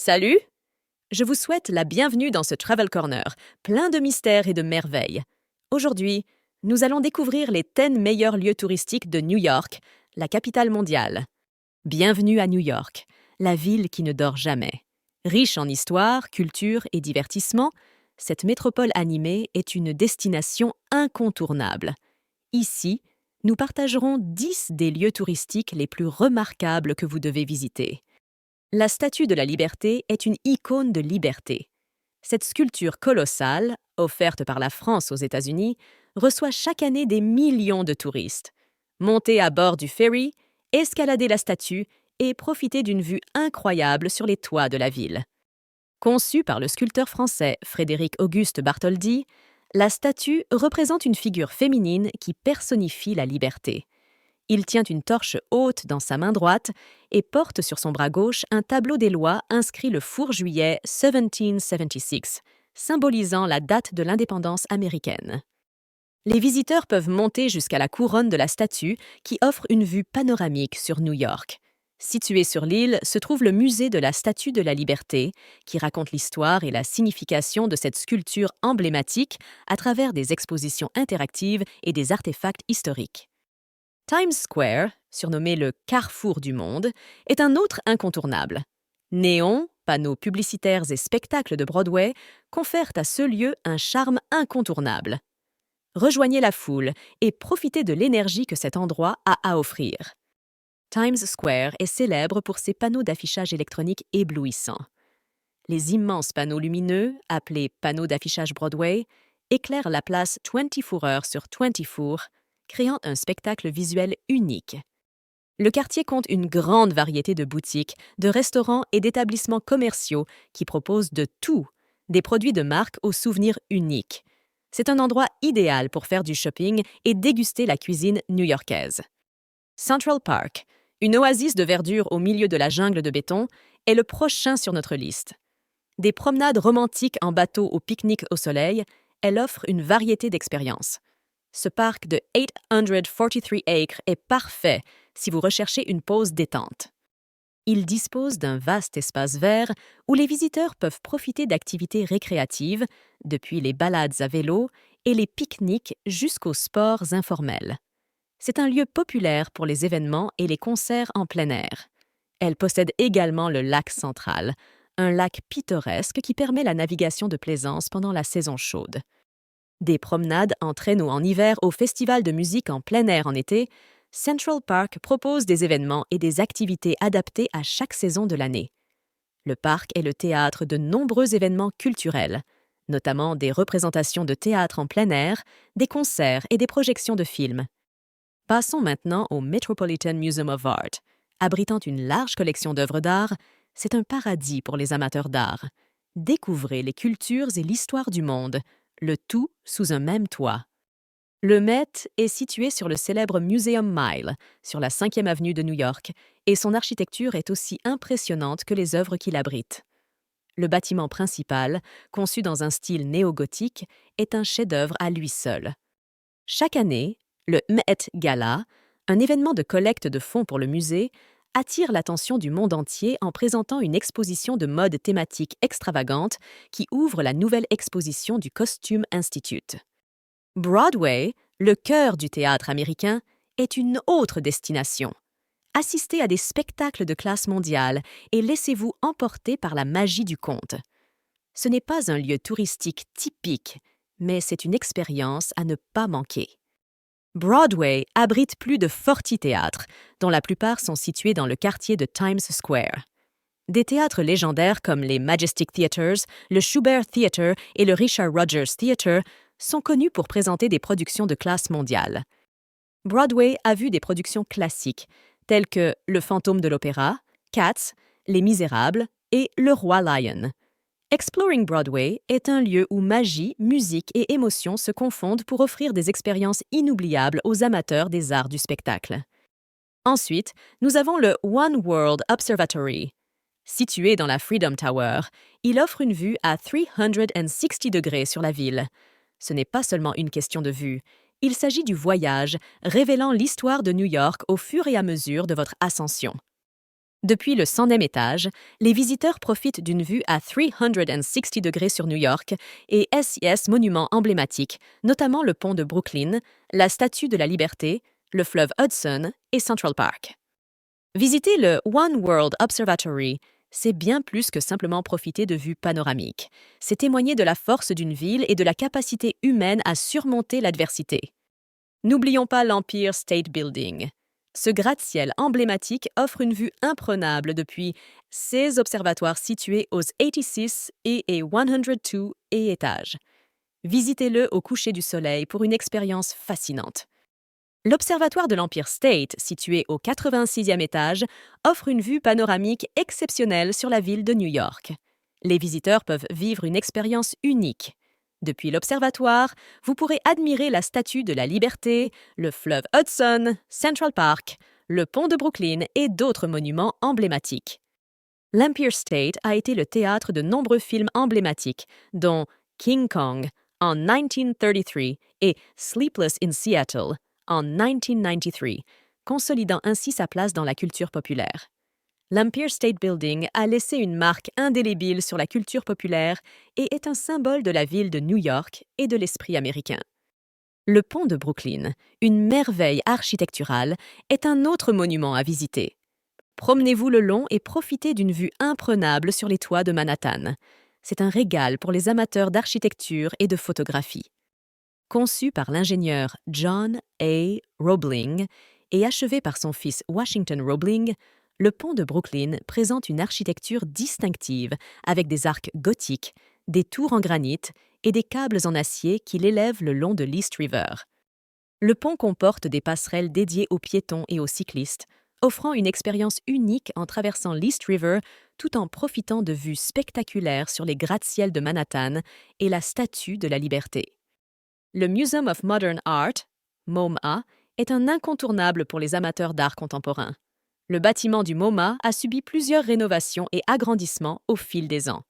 Salut! Je vous souhaite la bienvenue dans ce Travel Corner, plein de mystères et de merveilles. Aujourd'hui, nous allons découvrir les 10 meilleurs lieux touristiques de New York, la capitale mondiale. Bienvenue à New York, la ville qui ne dort jamais. Riche en histoire, culture et divertissement, cette métropole animée est une destination incontournable. Ici, nous partagerons 10 des lieux touristiques les plus remarquables que vous devez visiter. La Statue de la Liberté est une icône de liberté. Cette sculpture colossale, offerte par la France aux États-Unis, reçoit chaque année des millions de touristes. Montez à bord du ferry, escaladez la statue et profitez d'une vue incroyable sur les toits de la ville. Conçue par le sculpteur français Frédéric-Auguste Bartholdi, la statue représente une figure féminine qui personnifie la liberté. Il tient une torche haute dans sa main droite et porte sur son bras gauche un tableau des lois inscrit le 4 juillet 1776, symbolisant la date de l'indépendance américaine. Les visiteurs peuvent monter jusqu'à la couronne de la statue qui offre une vue panoramique sur New York. Situé sur l'île se trouve le musée de la Statue de la Liberté, qui raconte l'histoire et la signification de cette sculpture emblématique à travers des expositions interactives et des artefacts historiques. Times Square, surnommé le Carrefour du monde, est un autre incontournable. Néons, panneaux publicitaires et spectacles de Broadway confèrent à ce lieu un charme incontournable. Rejoignez la foule et profitez de l'énergie que cet endroit a à offrir. Times Square est célèbre pour ses panneaux d'affichage électronique éblouissants. Les immenses panneaux lumineux, appelés panneaux d'affichage Broadway, éclairent la place 24 heures sur 24, créant un spectacle visuel unique. Le quartier compte une grande variété de boutiques, de restaurants et d'établissements commerciaux qui proposent de tout, des produits de marque aux souvenirs uniques. C'est un endroit idéal pour faire du shopping et déguster la cuisine new-yorkaise. Central Park, une oasis de verdure au milieu de la jungle de béton, est le prochain sur notre liste. Des promenades romantiques en bateau au pique-nique au soleil, elle offre une variété d'expériences. Ce parc de 843 acres est parfait si vous recherchez une pause détente. Il dispose d'un vaste espace vert où les visiteurs peuvent profiter d'activités récréatives, depuis les balades à vélo et les pique-niques jusqu'aux sports informels. C'est un lieu populaire pour les événements et les concerts en plein air. Elle possède également le lac central, un lac pittoresque qui permet la navigation de plaisance pendant la saison chaude. Des promenades en traîneau en hiver au festival de musique en plein air en été, Central Park propose des événements et des activités adaptées à chaque saison de l'année. Le parc est le théâtre de nombreux événements culturels, notamment des représentations de théâtre en plein air, des concerts et des projections de films. Passons maintenant au Metropolitan Museum of Art. Abritant une large collection d'œuvres d'art, c'est un paradis pour les amateurs d'art. Découvrez les cultures et l'histoire du monde, le tout sous un même toit. Le Met est situé sur le célèbre Museum Mile, sur la 5e avenue de New York, et son architecture est aussi impressionnante que les œuvres qui l'abritent. Le bâtiment principal, conçu dans un style néo-gothique, est un chef-d'œuvre à lui seul. Chaque année, le Met Gala, un événement de collecte de fonds pour le musée, attire l'attention du monde entier en présentant une exposition de mode thématique extravagante qui ouvre la nouvelle exposition du Costume Institute. Broadway, le cœur du théâtre américain, est une autre destination. Assistez à des spectacles de classe mondiale et laissez-vous emporter par la magie du conte. Ce n'est pas un lieu touristique typique, mais c'est une expérience à ne pas manquer. Broadway abrite plus de 40 théâtres, dont la plupart sont situés dans le quartier de Times Square. Des théâtres légendaires comme les Majestic Theatres, le Shubert Theatre et le Richard Rodgers Theatre sont connus pour présenter des productions de classe mondiale. Broadway a vu des productions classiques, telles que Le Fantôme de l'Opéra, Cats, Les Misérables et Le Roi Lion. Exploring Broadway est un lieu où magie, musique et émotion se confondent pour offrir des expériences inoubliables aux amateurs des arts du spectacle. Ensuite, nous avons le One World Observatory. Situé dans la Freedom Tower, il offre une vue à 360 degrés sur la ville. Ce n'est pas seulement une question de vue, il s'agit du voyage, révélant l'histoire de New York au fur et à mesure de votre ascension. Depuis le 100e étage, les visiteurs profitent d'une vue à 360 degrés sur New York et SIS monuments emblématiques, notamment le pont de Brooklyn, la Statue de la Liberté, le fleuve Hudson et Central Park. Visiter le One World Observatory, c'est bien plus que simplement profiter de vues panoramiques. C'est témoigner de la force d'une ville et de la capacité humaine à surmonter l'adversité. N'oublions pas l'Empire State Building. Ce gratte-ciel emblématique offre une vue imprenable depuis ses observatoires situés aux 86 et 102 étages. Visitez-le au coucher du soleil pour une expérience fascinante. L'Observatoire de l'Empire State, situé au 86e étage, offre une vue panoramique exceptionnelle sur la ville de New York. Les visiteurs peuvent vivre une expérience unique. Depuis l'observatoire, vous pourrez admirer la Statue de la Liberté, le fleuve Hudson, Central Park, le pont de Brooklyn et d'autres monuments emblématiques. L'Empire State a été le théâtre de nombreux films emblématiques, dont King Kong en 1933 et Sleepless in Seattle en 1993, consolidant ainsi sa place dans la culture populaire. L'Empire State Building a laissé une marque indélébile sur la culture populaire et est un symbole de la ville de New York et de l'esprit américain. Le pont de Brooklyn, une merveille architecturale, est un autre monument à visiter. Promenez-vous le long et profitez d'une vue imprenable sur les toits de Manhattan. C'est un régal pour les amateurs d'architecture et de photographie. Conçu par l'ingénieur John A. Roebling et achevé par son fils Washington Roebling, le pont de Brooklyn présente une architecture distinctive avec des arcs gothiques, des tours en granit et des câbles en acier qui l'élèvent le long de l'East River. Le pont comporte des passerelles dédiées aux piétons et aux cyclistes, offrant une expérience unique en traversant l'East River tout en profitant de vues spectaculaires sur les gratte-ciels de Manhattan et la Statue de la Liberté. Le Museum of Modern Art, MoMA, est un incontournable pour les amateurs d'art contemporain. Le bâtiment du MoMA a subi plusieurs rénovations et agrandissements au fil des ans.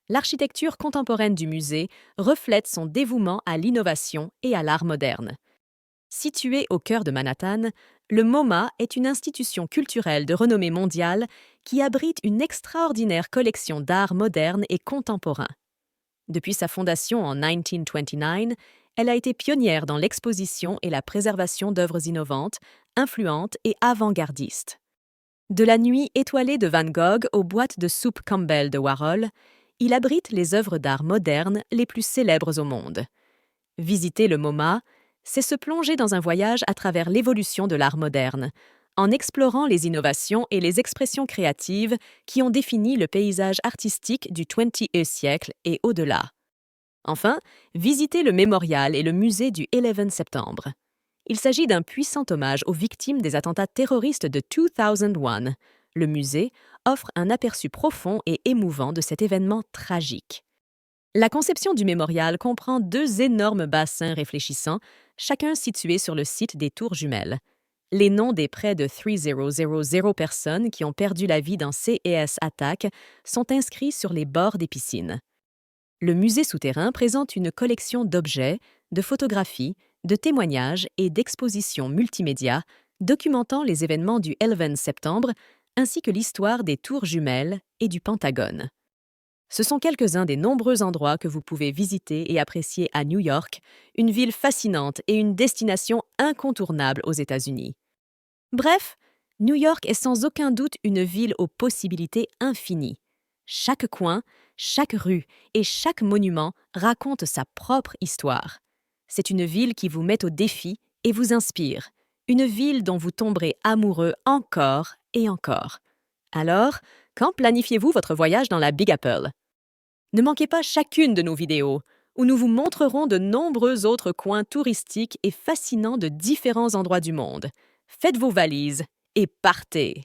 L'architecture contemporaine du musée reflète son dévouement à l'innovation et à l'art moderne. Situé au cœur de Manhattan, le MoMA est une institution culturelle de renommée mondiale qui abrite une extraordinaire collection d'art moderne et contemporain. Depuis sa fondation en 1929, elle a été pionnière dans l'exposition et la préservation d'œuvres innovantes, influentes et avant-gardistes. De la nuit étoilée de Van Gogh aux boîtes de soupe Campbell de Warhol, il abrite les œuvres d'art modernes les plus célèbres au monde. Visiter le MoMA, c'est se plonger dans un voyage à travers l'évolution de l'art moderne, en explorant les innovations et les expressions créatives qui ont défini le paysage artistique du XXe siècle et au-delà. Enfin, visiter le mémorial et le musée du 11 septembre. Il s'agit d'un puissant hommage aux victimes des attentats terroristes de 2001. Le musée offre un aperçu profond et émouvant de cet événement tragique. La conception du mémorial comprend 2 énormes bassins réfléchissants, chacun situé sur le site des tours jumelles. Les noms des près de 3000 personnes qui ont perdu la vie dans ces attaques sont inscrits sur les bords des piscines. Le musée souterrain présente une collection d'objets, de photographies, de témoignages et d'expositions multimédia documentant les événements du 11 septembre ainsi que l'histoire des tours jumelles et du Pentagone. Ce sont quelques-uns des nombreux endroits que vous pouvez visiter et apprécier à New York, une ville fascinante et une destination incontournable aux États-Unis. Bref, New York est sans aucun doute une ville aux possibilités infinies. Chaque coin, chaque rue et chaque monument raconte sa propre histoire. C'est une ville qui vous met au défi et vous inspire. Une ville dont vous tomberez amoureux encore et encore. Alors, quand planifiez-vous votre voyage dans la Big Apple? Ne manquez pas chacune de nos vidéos, où nous vous montrerons de nombreux autres coins touristiques et fascinants de différents endroits du monde. Faites vos valises et partez!